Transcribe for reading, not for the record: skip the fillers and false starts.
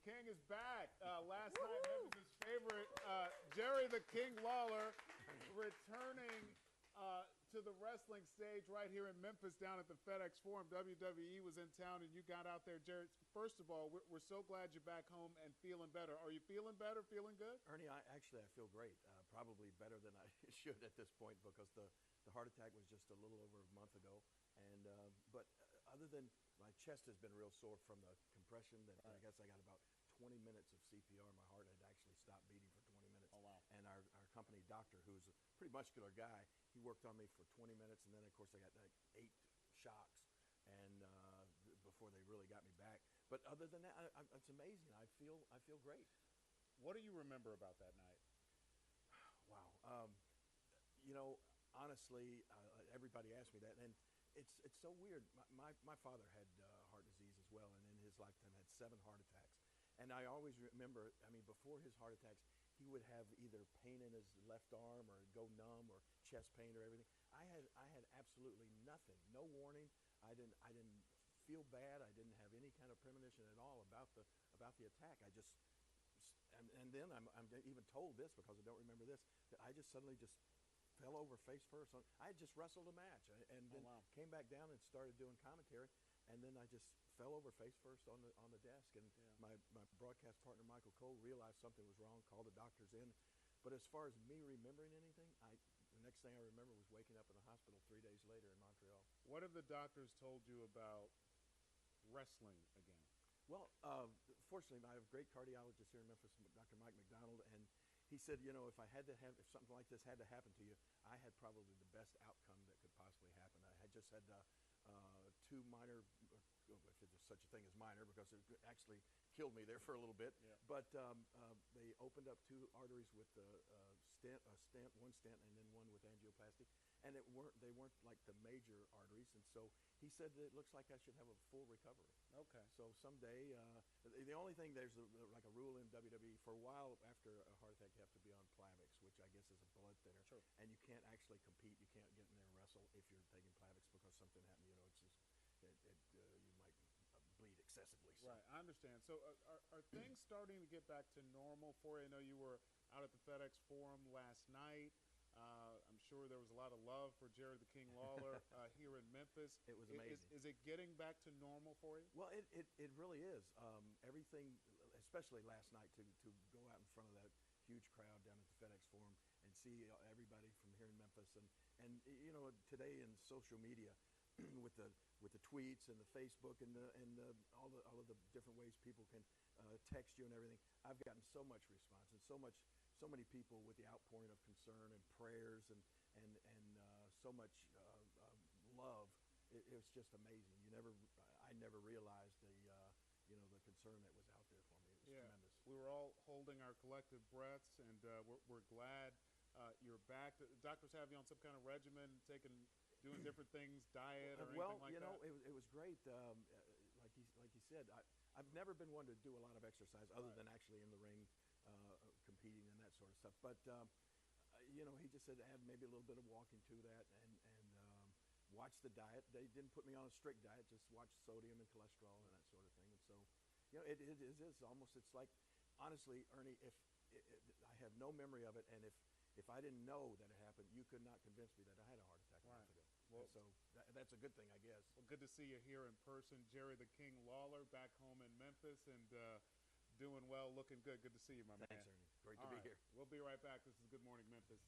King is back. Last night, Memphis's favorite, Jerry the King Lawler, returning to the wrestling stage right here in Memphis down at the FedEx Forum. WWE was in town, and you got out there. Jerry, first of all, we're so glad you're back home and feeling better. Are you feeling better, feeling good? Ernie, I feel great. Probably better than I should at this point because the heart attack was just a little over a month ago. And but other than my chest has been real sore from the compression that I guess I got about 20 minutes of CPR. My heart had actually stopped beating for 20 minutes. Oh, wow. And our company doctor, who's a pretty muscular guy, he worked on me for 20 minutes. And then, of course, I got like 8 shocks and before they really got me back. But other than that, it's amazing. I feel great. What do you remember about that night? Wow. You know, honestly, everybody asked me that. And it's so weird. My father had heart disease as well, and in his lifetime had 7 heart attacks. And I always remember, I mean, before his heart attacks, he would have either pain in his left arm or go numb or chest pain or everything. I had absolutely nothing, no warning. I didn't feel bad. I didn't have any kind of premonition at all about the attack. I just and then I'm even told this because I don't remember this, that I just suddenly just fell over face first. I had just wrestled a match and then came back down and started doing commentary, and then I just fell over face first on the desk. And my broadcast partner Michael Cole realized something was wrong, called the doctors in. But as far as me remembering anything, the next thing I remember was waking up in the hospital 3 days later in Montreal. What have the doctors told you about wrestling again? Well, fortunately, I have a great cardiologist here in Memphis, Dr. Mike McDonald, and he said, you know, if something like this had to happen to you, I had probably the best outcome that could possibly happen. I had just had 2 minor, if there's such a thing as minor, because it actually killed me there for a little bit. Yeah. But they opened up 2 arteries with one stent, and then one with angioplasty, and they weren't like the major arteries. And so he said that it looks like I should have a full recovery. Okay. So someday, the only thing, there's like a rule in WWE, for a while after a heart attack you have to be on Plavix, which I guess is a blood thinner. Sure. And you can't actually compete. You can't get in there and wrestle if you're taking Plavix because something happened. You know, it's just you might bleed excessively. So. Right, I understand. So are things starting to get back to normal for you? I know you were out at the FedEx Forum last night. I'm sure there was a lot of love for Jerry the King Lawler here in Memphis. It was amazing. Is it getting back to normal for you? Well, it really is. Everything, especially last night, to go out in front of that huge crowd down at the FedEx Forum and see everybody from here in Memphis, and you know, today in social media, with the tweets and the Facebook and all of the different ways people can text you and everything, I've gotten so much response and so many people with the outpouring of concern and prayers and so much love. It was just amazing. I never realized the concern that was out there for me. It was tremendous. We were all holding our collective breaths, and we're glad you're back. The doctors have you on some kind of regimen, doing different things, diet or anything like that? Well, you know, it was great. Like he said, I've never been one to do a lot of exercise other than actually in the ring, competing and that sort of stuff. But you know, he just said add maybe a little bit of walking to that and watch the diet. They didn't put me on a strict diet, just watch sodium and cholesterol and that sort of thing. And so, you know, it is almost, it's like, honestly, Ernie, I have no memory of it, and if I didn't know that it happened, you could not convince me that I had a heart attack a month ago. Well, so that's a good thing, I guess. Well, good to see you here in person. Jerry the King Lawler back home in Memphis and doing well, looking good. Good to see you, my man. Thanks, Ernie. Great to be here. We'll be right back. This is Good Morning Memphis.